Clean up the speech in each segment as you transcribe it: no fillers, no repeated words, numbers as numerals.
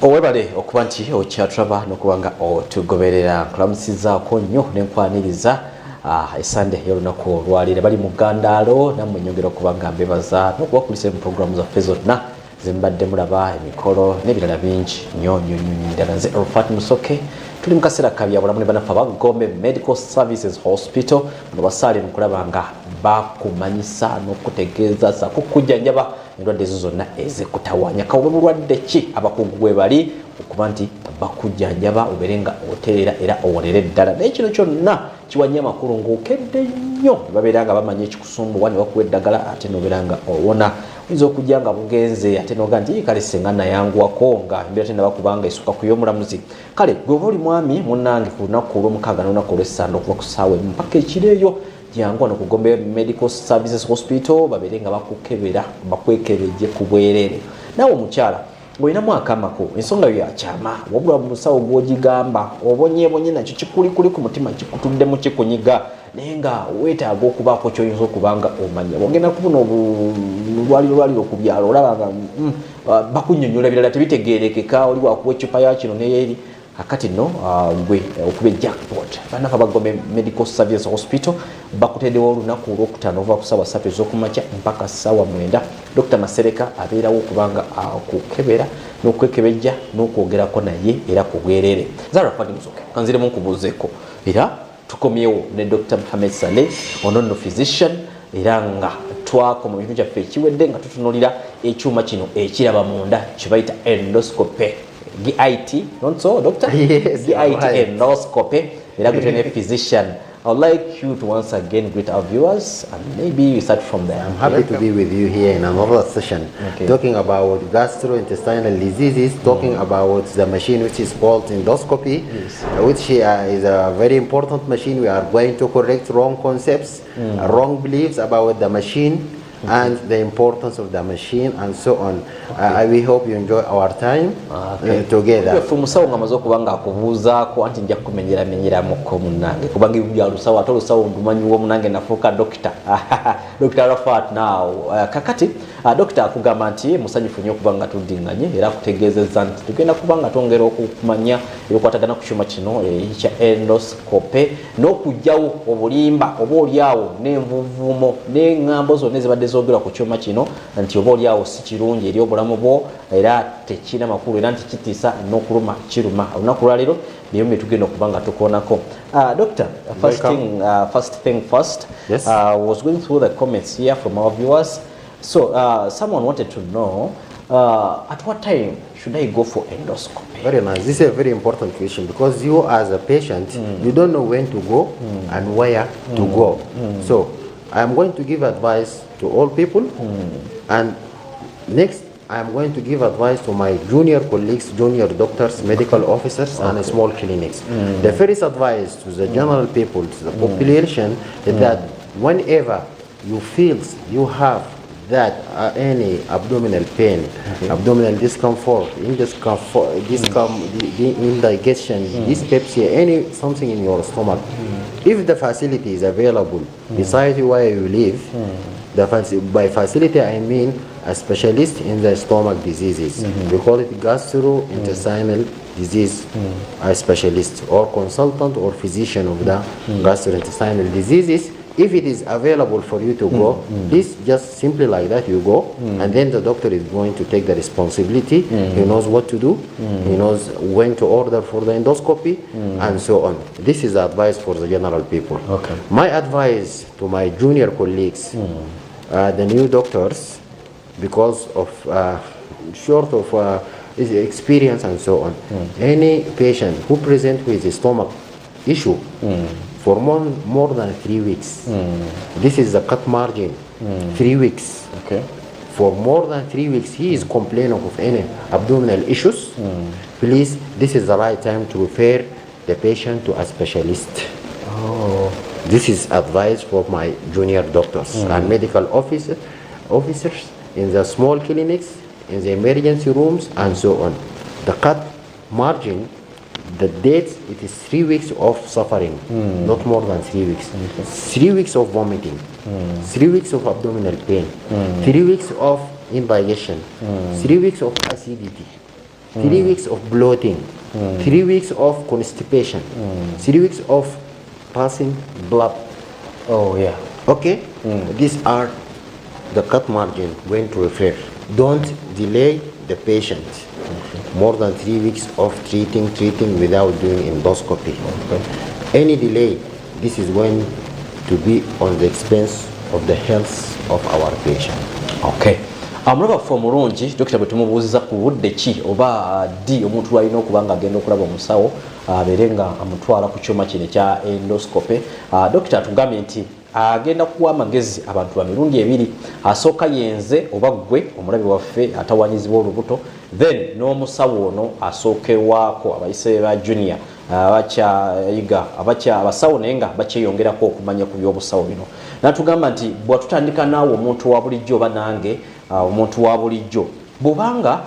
Owebale okuba nti okyatraba n'okubanga otugoberera nkulamusizaako nnyo n'enkwaniriza esande y'olunaku olwalira bali mu ggandaalo nammwe nyongera okubanga mbebaza n'okubakulisa mu programu zaffe zonna zembadde mulaba emikolo n'ebirala bingi nnyo ddala nze Rufat Musoke tuli mu kaseera kabi abulamu ne banafa Gombe Medical Services Hospital bano basaale mu kulaba nga bakumanyisa n'okutegeeza sakukujjanjaba endwadde ezo zonna ezikutawanya kawe bulwadde ki abakugu gwe bali okuba nti bakujjanjaba obeere nga oteerera era owonere ddala naye kino kyonna kiwanya amakulu ng'okedde nnyo babeera nga bamanya ekikusumbuwa ne bakuwa eddagala ate nobeera nga owona oyinza okujja nga bugenze ate noga nti kale senga nayanguwako nga embeera tena bakubanga esukka ku y'omulamuzi kale gwe oba oli mwami munnange ku lunaku olw'omukaaga n'olunaku olw'essande okuva ku ssaawa emu mpaka ekireeyo jangu wano ku Gombe Medical Services Hospital babeere nga bakukebera bakwekebejje ku bwereere naawe omukyala ng'olinamu akamako ensonga yo yakyama wabula musawo gw'ogigamba obonyeebonye nakyo kikulikuli ku mutima kikutuddemu kikunyiga naye nga weetaaga okubaako ky'oyinza okuba nga omanya ogenda kubuna olwaliro ku byalo olaba nga bakunnyonnyola birala tebitegeerekeka oli wakuwa eccupa ya kino neyeeri akati no gwe okuba jackpot banafa Gombe Medical Services Hospital bakuteddewo olunaku olwokutaano okuva ku ssaawa 3 ez'okumakya mpaka ssaawa 9 Dr. Masereka abeerawo okubanga akukebera n'okwekebejja n'okwogerako naye era ku bwereere Zara Fadi Musoke kanziremu nkubuuzeeko era tukomyewo ne Dr. Mohamed Saleh ono nno physician era nga twakoma bintu kyaffe ekiwedde nga tutunulira ekyuma kino ekiraba munda kye bayita endoscopy GIT, don't so, doctor? Yes, GIT right. Endoscopy. A physician. I would like you to once again greet our viewers and maybe you start from there. I'm happy to be with you here in another session, talking about gastrointestinal diseases, talking about the machine which is called endoscopy, which is a very important machine. We are going to correct wrong concepts, wrong beliefs about the machine, and the importance of the machine and so on. We hope you enjoy our time together. Musawo nga maze okubanga akubuuzaako anti nja kumenyeramuko munnange kubanga ebyo bya lusawo ate olusawo ndumanyiwo munnange nafuuka dokita Dr. Rafat now kakati dokita akugamba nti musanyufu nnyo okubanga tuddinganye era akutegeezezza nti tugenda kubanga twongera okumanya ebikwatagana ku kyuma kino ekya endoscopy n'okugyawo obulimba oba oliawo n'envuvumo n'eŋŋambo zonna ezibadde zogera ku kyuma kino nti oba oliawo si kirungi eri obulamu bwo era tekina makulu era nti kitiisa n'okuluma kiruma olunaku lwaleero niyo bye tugenda okuba nga tukoonako Doctor, first thing first, yes. I was going through the comments here from our viewers. So someone wanted to know at what time should I go for endoscopy? Very nice. This is a very important question because you as a patient, you don't know when to go and where to go. So I'm going to give advice to all people, and next I'm going to give advice to my junior colleagues, junior doctors, medical officers, and small clinics. The first advice to the general people, to the population, is that whenever you feel you have that any abdominal pain, abdominal discomfort, indigestion, dyspepsia, any something in your stomach, if the facility is available beside where you live, by facility I mean a specialist in the stomach diseases. We call it gastrointestinal disease, a specialist or consultant or physician of the gastrointestinal diseases. If it is available for you to go, this just simply like that you go, and then the doctor is going to take the responsibility. He knows what to do, he knows when to order for the endoscopy, and so on. This is advice for the general people. Okay. My advice to my junior colleagues, the new doctors, because of short of experience and so on, any patient who presents with a stomach issue for more than 3 weeks, this is the cut margin, 3 weeks. Okay. For more than 3 weeks, he is complaining of any abdominal issues. Please, this is the right time to refer the patient to a specialist. This is advice for my junior doctors and medical officers in the small clinics, in the emergency rooms, and so on. The cut margin, the dates, it is 3 weeks of suffering, not more than 3 weeks. 3 weeks of vomiting, 3 weeks of abdominal pain, 3 weeks of indigestion, 3 weeks of acidity. 3 weeks of bloating, 3 weeks of constipation, 3 weeks of passing blood. Oh yeah. Okay? These are the cut margin when to refer. Don't delay the patient more than 3 weeks of treating without doing endoscopy. Any delay, this is going to be on the expense of the health of our patient. Okay. Amulaba fo mulungi dokita bwe tumubuuziza ku budde ki oba ddi omuntu lwalina okuba nga agenda okulaba omusawo abeere nga amutwala ku kyuma kino ekya endoscopy. Dokita atugambye nti agenda kuwa amagezi abantu ba mirundi ebiri. Asooka yenze oba ggwe omulabi waffe atawanyizibwa olubuto, then n'omusawo ono asookerwako abayise ba junior abakyayiga abasawo naye nga bakyeyongerako okumanya ku by'obusawo bino. Natugamba nti bwatutandika naawe omuntu wa bulijjo oba nange omuntu wa bulijjo bw'obanga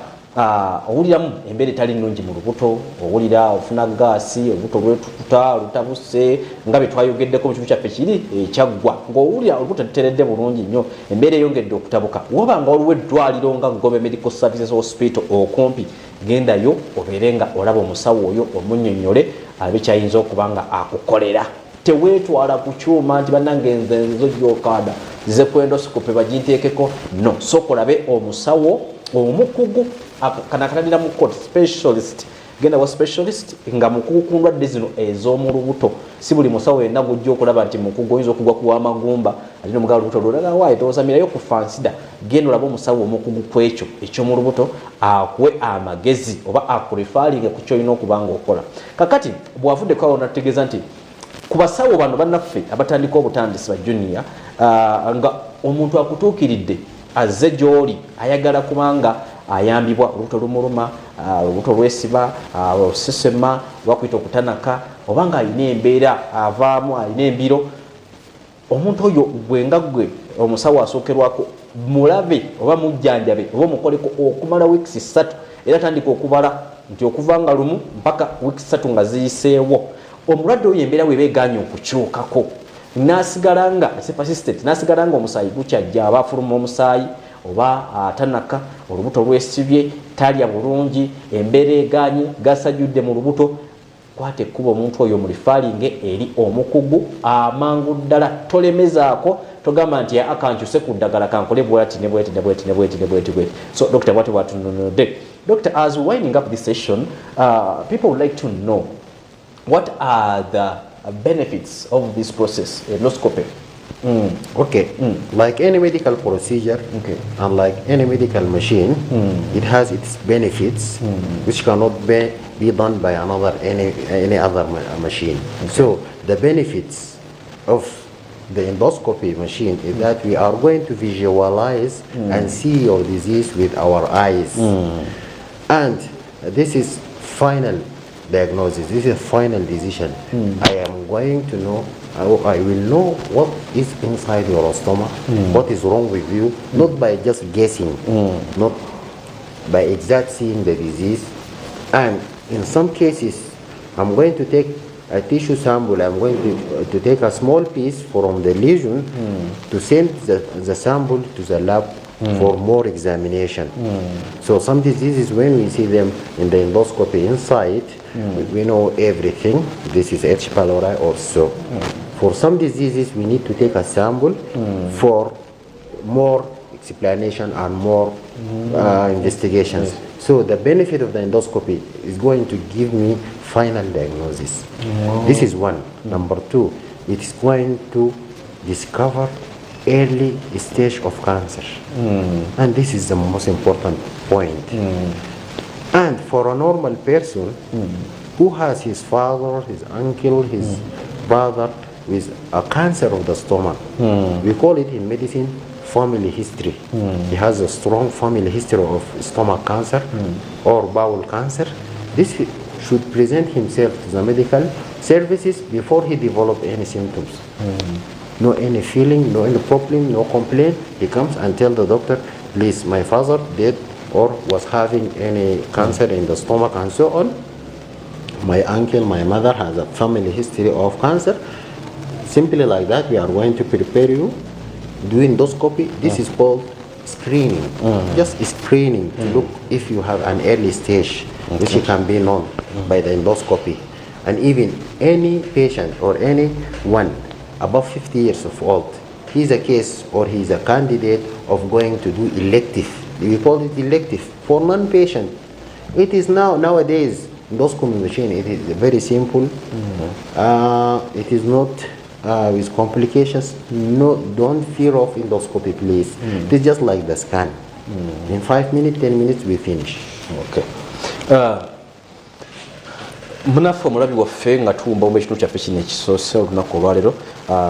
owuliramu embeera etali nnungi mu lubuto, owulira ofuna gaasi, olubuto lwetukuta lutabuse nga bye twayogeddeko mu kifu kyaffe kiri ekyaggwa, ng'owulira olubuto luteredde bulungi nnyo, embeera eyongedde okutabuka, wobanga waliwo eddwaliro nga Gombe Medical Services Hospital okumpi, gendayo obeere nga olaba omusawo oyo omunnyonnyole alabe kyayinza okuba nga akukolera. Teweetwala ku kyuma nti bannange nze gy'okada ze ku endoscopy baginteekeko. No, sooka olabe omusawo omukugu kanakanalira mu court specialist. Genda wa specialist nga mukugu ku ndwadde zino ez'omu lubuto. Si buli musawo yenna gujja okulaba nti mukugu oyinza okugwa ku w'amagumba alina omugawo olubuto lulaga waayi toosamirayo ku fansida. Genda olabe omusawo omukugu ku ekyo eky'omu lubuto akuwe amagezi oba akurefaalinge ku kyolina okuba nga okola. Kakati bw'avuddeko awo nategeeza nti ku basawo bano bannaffe abatandika obutandisi ba junior nga omuntu akutuukiridde azze gy'oli ayagala kubanga ayambibwa olubuto lumuluma, olubuto lwesiba, olusesema lwakuyita okutanaka, oba nga alina embeera avaamu alina embiro, omuntu oyo gwenga gwe omusawo asookerwako mulabe oba mujjanjabe oba omukoleko okumala weeks 3 era tandika okubala nti okuva nga lumu mpaka weeks 3 nga ziyiseewo. Omulwadde oyo embeera weeba eganye okukyukako nasigala nga persistent, nasigala nga omusaayi gukyajja, aba afuluma omusaayi oba atanaka, olubuto lwesibye, talya bulungi, embeera eganye, gasajjudde mu lubuto, kwate ekkuba omuntu oyo mulifaalinge eri omukugu amangu ddala. Tolemezaako, togamba nti akankyuse ku ddagala kankole bwati ne bweti. So Dr. Bwati bwatunonodde. Doctor, as we winding up this session, people would like to know what are the benefits of this process, endoscopy? Okay. Like any medical procedure, and like any medical machine, it has its benefits, which cannot be done by any other machine. So the benefits of the endoscopy machine is that we are going to visualize and see your disease with our eyes, and this is final diagnosis. This is a final decision. I am going to know, I will know what is inside your stomach, what is wrong with you, not by just guessing, not by exact seeing the disease. And in some cases, I'm going to take a tissue sample, I'm going to take a small piece from the lesion to send the sample to the lab for more examination. So some diseases, when we see them in the endoscopy inside, we know everything. This is H. pylori or so. For some diseases, we need to take a sample for more explanation and more investigations. So the benefit of the endoscopy is going to give me final diagnosis. This is one. Number two, it is going to discover early stage of cancer. And this is the most important point. And for a normal person who has his father, his uncle, his brother with a cancer of the stomach, we call it in medicine family history. He has a strong family history of stomach cancer or bowel cancer. This should present himself to the medical services before he develops any symptoms. No any feeling, no any problem, no complaint. He comes and tells the doctor, please, my father did or was having any cancer in the stomach and so on. My uncle, my mother has a family history of cancer. Simply like that, we are going to prepare you, do endoscopy. This is called screening. Just screening to look if you have an early stage. which can be known by the endoscopy. And even any patient or anyone above 50 years of old, he's a case or he's a candidate of going to do elective. We call it elective. For non-patient, it is nowadays, endoscopy machine, it is very simple. It is not with complications. No, don't fear of endoscopy, please. It is just like the scan. In 5 minutes, 10 minutes, we finish. Okay. Munaffe omulabi waffe nga tuwumba ekintu kyaffe kino ekisoose olunaku olwaleero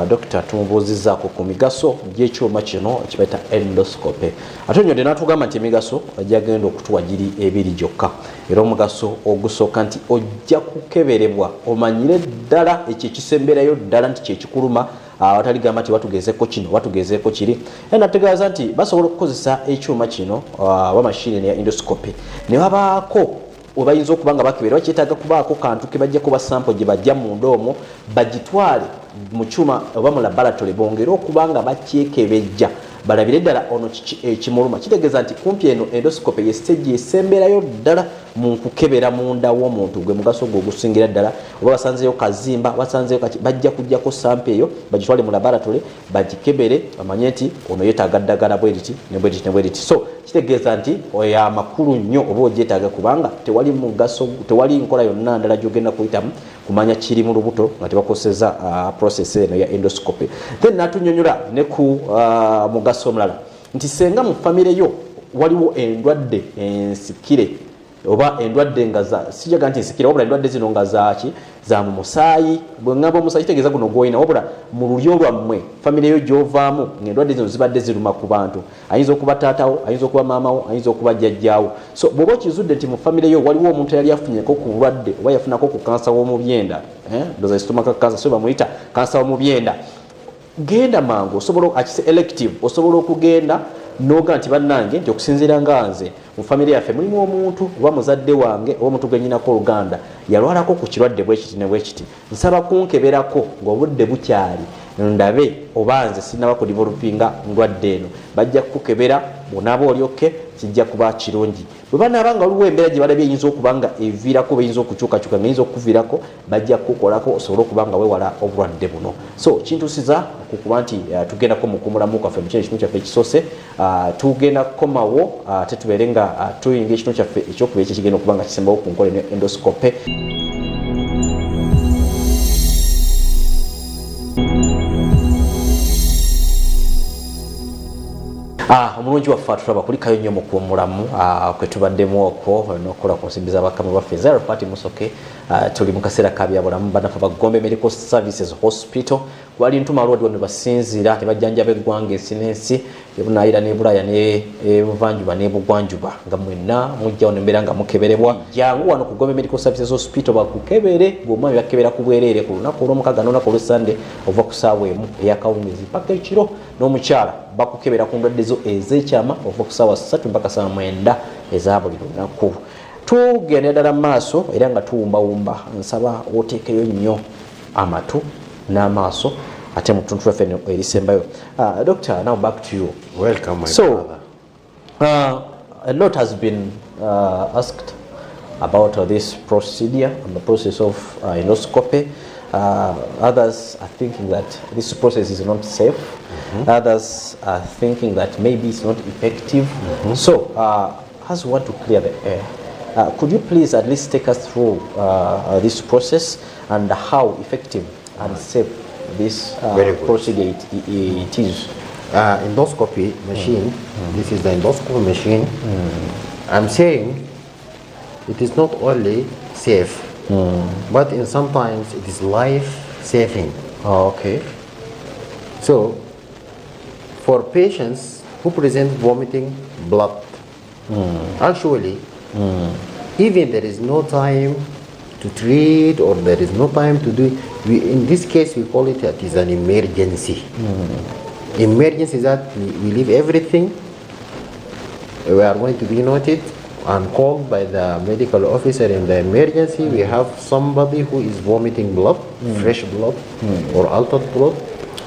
Dr. tumubuuzizzaako ku migaso gy'ekyuma kino kibayita endoscopy. Ate nnyonde n'atugamba nti emigaso gyagenda okutuwa giri ebiri gyokka, era omugaso ogusooka nti ojja kukeberebwa omanyire ddala ekyo ekisemberayo ddala nti kyekikuluma, wataligamba nti watugezeeko kino watugezeeko kiri. Era nategeeza nti basobola okukozesa ekyuma kino oba mashini ya endoscopy ne wabaako obayinza okuba nga bakebera bakyetaaga kubaako kantu ke bajja kuba sample gye bajja munda omwo bagitwale mu kyuma oba mu laboratory bongere okuba nga bakyekebejja balabire ddala ono ekimuluma. Kitegeeza nti kumpi eno endoscopy ye stage esemberayo ddala mu kukebera munda w'omuntu gwe mugaso gwe ogusingira ddala. Oba basanzeyo kazimba basanzeyo bajja kujjako sample eyo bagitwale mu laboratory bagikebere bamanye nti ono yeetaaga ddagala bweriti ne bweriti ne bweriti. So kitegeeza nti oyo amakulu nnyo oba ogyetaaga kubanga tewali mugaso tewali nkola yonna ndala gyogenda kuyitamu kumanya kiri mu lubuto nga tebakoseza process eno ya endoscopy. Then natunyonyola ne ku mugaso omulala nti senga mu famire yo waliwo endwadde ensikire oba endwadde nga sijaga nti nsikire wabula endwadde zino nga zaki za mu musaayi. Bwe ngamba omusaayi kitegeeza guno gw'olina wabula mu lulyo lwammwe famire yo gy'ovaamu ng'endwadde zino zibadde ziruma ku bantu, ayinza okuba taatawo, ayinza okuba maamawo, ayinza okuba jjajjaawo. So bw'oba okizudde nti mu famire yo waliwo omuntu eyali afunyeko ku bulwadde oba yafunako ku kansa w'omubyenda, ndoza stomach cancer so bamuyita kansa w'omubyenda, genda mangu osobola akise elective osobola okugenda noga nti bannange nti okusinziira nga nze mu famire yaffe mulimu omuntu oba muzadde wange oba omuntu gwenyinako oluganda yalwalako ku kirwadde bwekiti ne bwekiti, nsaba kunkeberako ng'obudde bukyali ndabe oba nze sinaba kudivolupinga ndwadde eno. Bajja kukebera bonaaba olyoke kijja kuba kirungi. Bwe banaaba nga waliwo embeera gye balabye eyinza okuba nga eviirako bayinza okukyukakyuka nga eyinza okuviirako bajja kukolako osobole okuba nga weewala obulwadde buno. So kintuusiza okukuba nti tugendako mu kumulamu kwaffe mu kino ekitundu kyaffe ekisoose, tugenda kukomawo ate tubeere nga tuyinga ekitundu kyaffe ekyokubiri ekigenda okuba nga kisembawo ku nkola eno endoscopy. Omulungi waffe atulaba kulikayo nnyo mu kuwumulamu kwe tubaddemu okwo n'okukola ku nsimbi z'abakama baffe Zero Party Musoke. Tuli mu kaseera ka byabulamu bannaffe ba Gombe Medical Services Hospital wali ntuma alwadde ne basinziira ne bajjanjaba eggwanga ensi n'ensi ebunaayira ne Bulaaya ne Buvanjuba ne Bugwanjuba nga mwenna mujjawo ne mbeera nga mukeberebwa. Jangu wano ku Gombe Medical Services Hospital bakukebere bw'omwami bakebera ku bwereere ku lunaku olw'omukaaga n'olunaku olw'Essande ova ku ssaawa emu ey'akawungeezi paka ekiro, n'omukyala bakukebera ku ndwadde zo ez'ekyama ova ku ssaawa 3 mpaka ssaawa 9 eza buli lunaku. Tugenda ddala mu maaso era nga tuwumbawumba, nsaba oteekeyo nnyo amatu n'amaaso ate mu ttuntu lwaffe erisembayo. Doctor, now back to you. Welcome, my brother. A lot has been asked about this procedure and the process of endoscopy. Others are thinking that this process is not safe. Others are thinking that maybe it's not effective. So, as we want to clear the air, could you please at least take us through this process and how effective and safe this procedure it is? Endoscopy machine, this is the endoscopy machine. I'm saying it is not only safe, but in sometimes it is life-saving. Okay. So, for patients who present vomiting blood, actually, even there is no time to treat or there is no time to do, in this case we call it that is an emergency. Emergency is that we leave everything, we are going to be noted and called by the medical officer in the emergency. We have somebody who is vomiting blood, fresh blood or altered blood,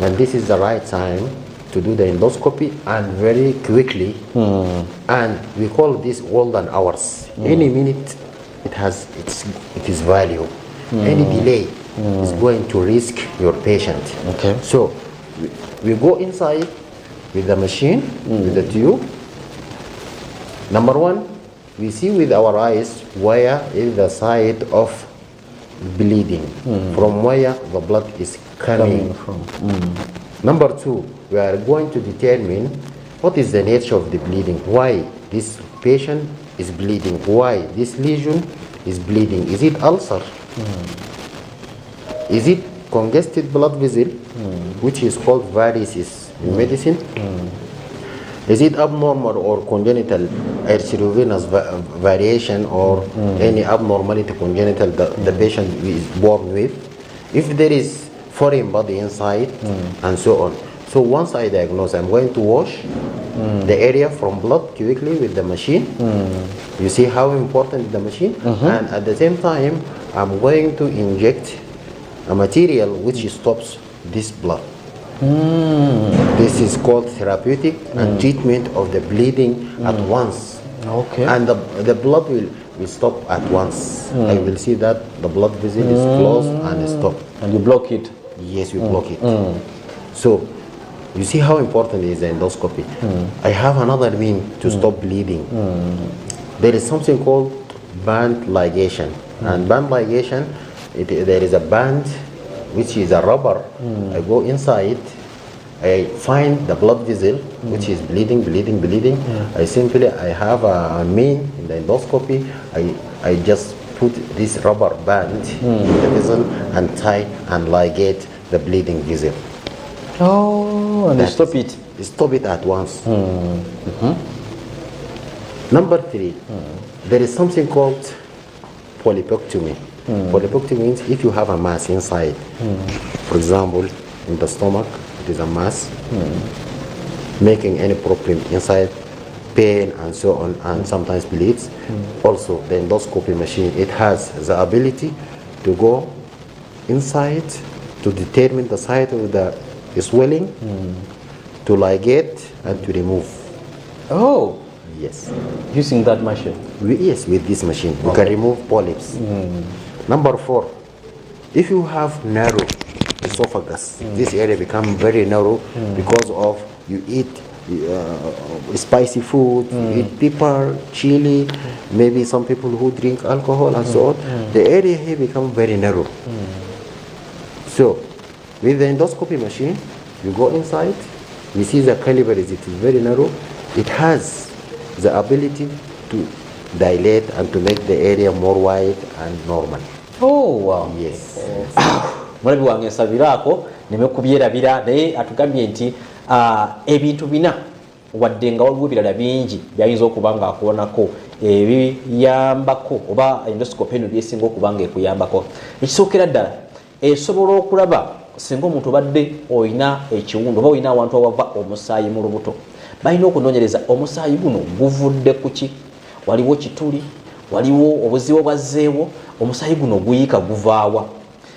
and this is the right time to do the endoscopy and very quickly. And we call this golden hours. Any minute it is value. Any delay is going to risk your patient. Okay. So we go inside with the machine, with the tube. Number one, we see with our eyes where is the site of bleeding, from where the blood is coming from. Number two, we are going to determine what is the nature of the bleeding, why this patient is bleeding, why this lesion is bleeding. Is it ulcer? Is it congested blood vessel, which is called varices in medicine? Is it abnormal or congenital arteriovenous variation, or any abnormality congenital the patient is born with? If there is foreign body inside, and so on. So once I diagnose, I'm going to wash the area from blood quickly with the machine. You see how important is the machine? And at the same time, I'm going to inject a material which stops this blood. This is called therapeutic and treatment of the bleeding at once. Okay. And the blood will stop at once. I will see that the blood vessel is closed and stop. And you block it. Yes, we block it. So you see how important is the endoscopy. I have another mean to stop bleeding. There is something called band ligation. And band ligation, there is a band which is a rubber. I go inside, I find the blood vessel which is bleeding. I have a mean in the endoscopy. I just put this rubber band in the vessel and tie and ligate the bleeding vessel. Oh, and stop it. Stop it at once. Number three, there is something called polypectomy. Polypectomy means if you have a mass inside, for example, in the stomach, it is a mass, making any problem inside, pain and so on, and sometimes bleeds. Also, the endoscopy machine, it has the ability to go inside to determine the site of the swelling, to ligate and to remove. Oh. Yes. Using that machine? Yes, with this machine. We can remove polyps. Number four, if you have narrow esophagus, this area becomes very narrow because of you eat spicy food, you eat pepper, chili, maybe some people who drink alcohol and so on. The area here becomes very narrow. So, with the endoscopy machine, you go inside, you see the caliber is very narrow. It has the ability to dilate and to make the area more wide and normal. Oh wow. Yes. Mulabi wange nsabiraako nemekubyerabira naye atugambye nti ebintu bina wadde nga waliwo ebirala bingi byayinza okuba nga akuwonako ebiyambako oba endoscopy eno byesinga okuba nga ekuyambako. Ekisookera ddala esobola okulaba singa omuntu obadde oyina ekiwundu oba oyina awantu awava omusaayi mu lubuto, balina okunoonyereza omusaayi guno guvudde ku ki, waliwo kituli, waliwo obuzibu bwazzeewo, omusaayi guno guyiika guvaawa.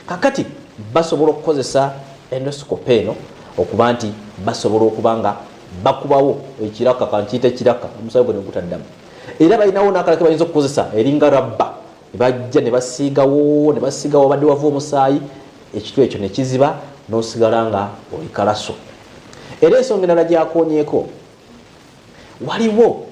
Kakati basobola okukozesa endoscopy eno okuba nti basobola okuba nga bakubawo ekiraka, kankiyita ekiraka, omusaayi guno gutaddamu. Era balinawo n'akalala ke bayinza okukozesa eringa rabba, ne bajja ne basiigawo badde wava omusaayi, ekitu ekyo ne kiziba n'osigala nga oli kalaso. Era ensonga endala gyakoonyeeko, waliwo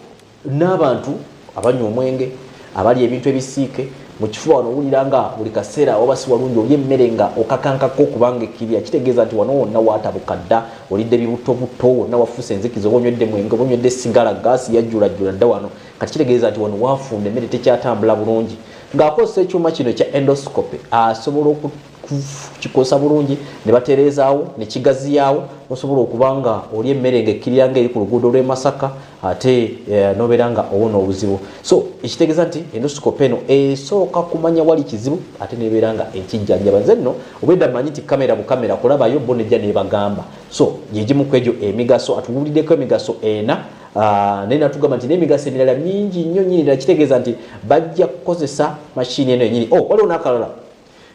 n'abantu abanywa omwenge, abali ebintu ebisiike mu kifuba wano owulira nga buli kaseera oba si walungi olya emmere nga okakankako okubanga ekkirya, kitegeeza nti wano wonna waatabuka dda, olidde bibutobuto, wonna wafuuse enzikiza, oba onywedde mwenge, oba onywedde sigala, gaasi yajjulajjula dda wano, kati kitegeeza nti wano wafunda emmere tekyatambula bulungi. Ng'akozesa ekyuma kino ekya endoscopy asobola okukikosa bulungi ne batereezaawo ne kigaziyaawo, osobola okuba nga oli emmere ng'ekkirira ng'eri ku luguudo lw'e Masaka ate n'obeera nga owona obuzibu. So ekitegeeza nti endoscopy eno esooka kumanya wali kizibu ate n'ebeera nga ekijjanjaba. Nze nno obwedda mmanyi nti kamera bukamera kulabayo bo nejja n'ebagamba. So gyegimu ku egyo emigaso, atuwuliddeko emigaso ena. Naye natugamba nti n'emigaso emirala mingi nnyo nnyini ddala, kitegeeza nti bajja kukozesa mashini eno yennyini. Waliwo n'akalala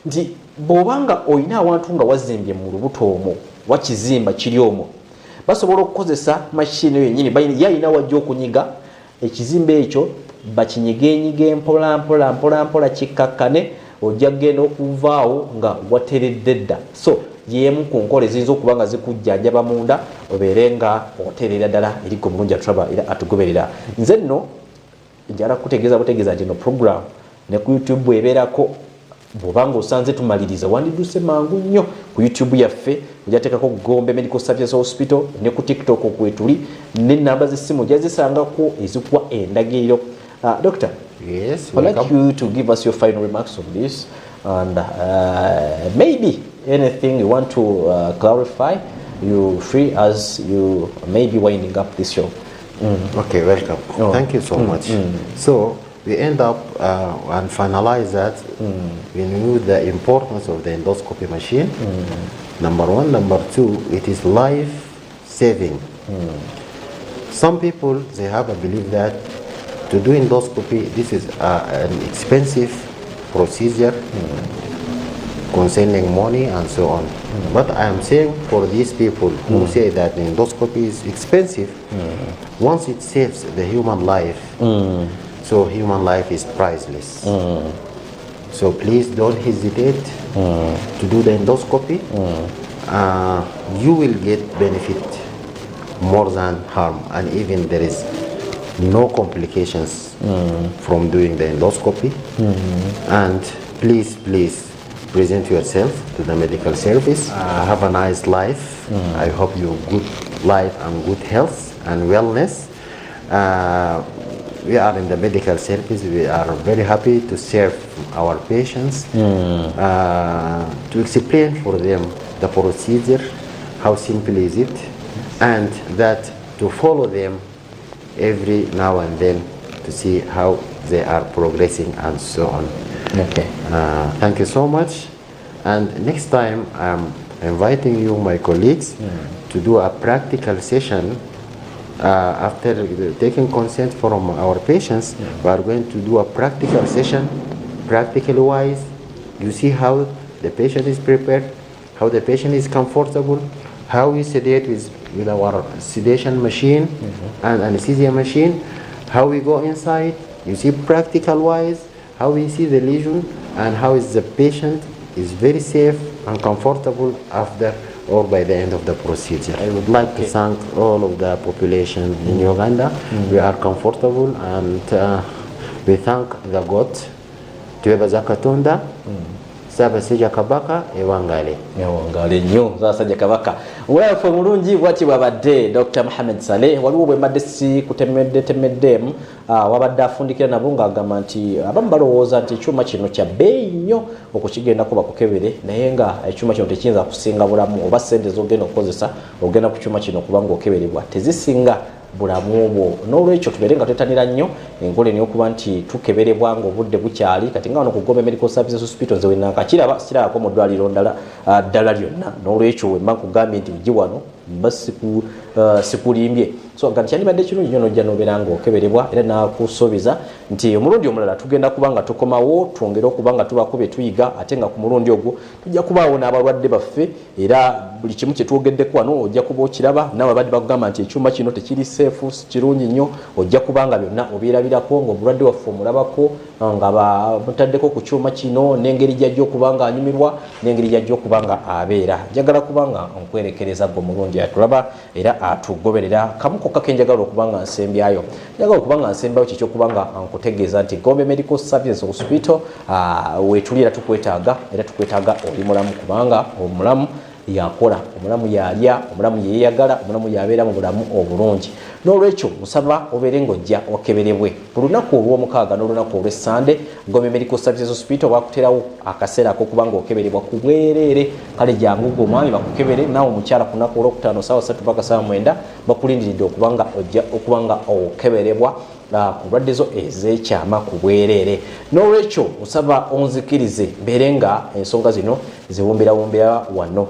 nti bw'obanga olina awantu nga wazimbye mu lubuto omwo, wakizimba kiri omwo, basobola okukozesa mashini eyo yennyini, yalina wajja okunyiga ekizimbe ekyo bakinyigenyige mpola kikakkane ojja kugenda okuvaawo nga wateredde dda. So yemu ku nkola eziyinza okuba nga zikujjanjaba munda obeere nga oteerera ddala eriko omulungi aturaba era atugoberera. Nze nno njala kutegeeza butegeeza nti no program ne ku YouTube ebeerako bw'obanga osanze tumaliriza wandiduse mangu nnyo ku YouTube yaffe ojateekako Gombe Medical Services Hospital ne ku TikTok okwetuli n'ennamba z'essimu ojazisangako ezikuwa endagiriro. Doctor, yes, I'd like you to give us your final remarks on this and maybe anything you want to clarify. You free as you may be winding up this show. Okay, welcome. Oh. Thank you so much. So we end up and finalize that we knew the importance of the endoscopy machine. Number one. Number two, it is life saving. Some people, they have a belief that to do endoscopy, this is an expensive procedure concerning money and so on. But I am saying for these people who say that the endoscopy is expensive, once it saves the human life, so human life is priceless. So please don't hesitate to do the endoscopy. You will get benefit more than harm, and even there is no complications from doing the endoscopy. And please present yourself to the medical service. Have a nice life. I hope you good life and good health and wellness. We are in the medical service. We are very happy to serve our patients, to explain for them the procedure, how simple is it, and that to follow them every now and then to see how they are progressing and so on. Okay. Thank you so much. And next time I'm inviting you, my colleagues, to do a practical session. After taking consent from our patients, we are going to do a practical session, practically wise. You see how the patient is prepared, how the patient is comfortable, how we sedate with our sedation machine and anesthesia machine, how we go inside. You see practical wise, how we see the lesion and how is the patient is very safe and comfortable after or by the end of the procedure. I would like to thank all of the population in Uganda. We are comfortable and we thank the God. Twebaza Katonda, Ssaabasajja Kabaka ewangale. Ewangale nnyo Ssaabasajja Kabaka. Weefu mulungi bw'ati bwabadde Dr. Mohamed Saleh waliwo bwe mbadde si kutemeddeemu wabadde afundikira nabo ng'agamba nti abamu balowooza nti ekyuma kino kya bbeeyi nnyo okukigendako bakukebere naye nga ekyuma kino tekiyinza kusinga bulamu oba ssente z'ogenda okukozesa ogenda ku kyuma kino kubanga okeberebwa tezisinga bulamu obwo. N'olwekyo tubeere nga twetanira nnyo enkola y'okuba nti tukeberebwa ng'obudde bukyali kati nga wano ku Gombe Medical Services Hospital nze wenanka kirabako mu ddwaliro ddala lyonna. N'olwekyo we mba nkugambye nti ujje wano mba sikulimbye. So nga kyandibadde kirungi nnyo n'ojja n'obeera ng'okeberebwa era n'akusuubiza nti omulundi omulala tugenda kuba nga tukomawo twongere okuba nga tubako bye tuyiga ate nga ku mulundi ogwo tujja kubaawo n'abalwadde baffe era buli kimu kye twogeddeko wano ojja kuba okiraba nawe abadde bakugamba nti ekyuma kino tekiri seefu kirungi nnyo ojja kubanga byonna obyerabirako ng'omulwadde waffe omulabako nga bamutaddeko ku kyuma kino n'engeri gy'ajja okuba nga anyumirwa n'engeri gy'ajja okuba nga abeera. Njagala kuba nga nkwerekereza gwe omulungi atulaba era atugoberera kamu kokka ke njagala okuba nga nsembyayo. Njagala okuba nga nsembyayo kiki okuba nga nkutegeeza nti Gombe Medical Services Hospital weetulira tukwetaaga era tukwetaaga oli mulamu kubanga omulamu yakola, omulamu yalya, omulamu yeeyagala, omulamu yabeera mu bulamu obulungi. N'olwekyo musaba obeere ng'ojja okeberebwe ku lunaku olw'omukaaga n'olunaku olw'Essande Gombe Medical Services Hospital bakuterawo akaseera ak'okuba ng'okeberebwa ku bwereere. Kale jangu gwe omwami bakukebere naawe omukyala ku lunaku olwokutaano ssaawa 3 paka ssaawa 9 bakulindiridde okuba nga ojja okuba nga okeberebwa ku ndwadde zo ez'ekyama ku bwereere. N'olwekyo musaba onzikirize mbeere nga ensonga zino ziwumbira wano.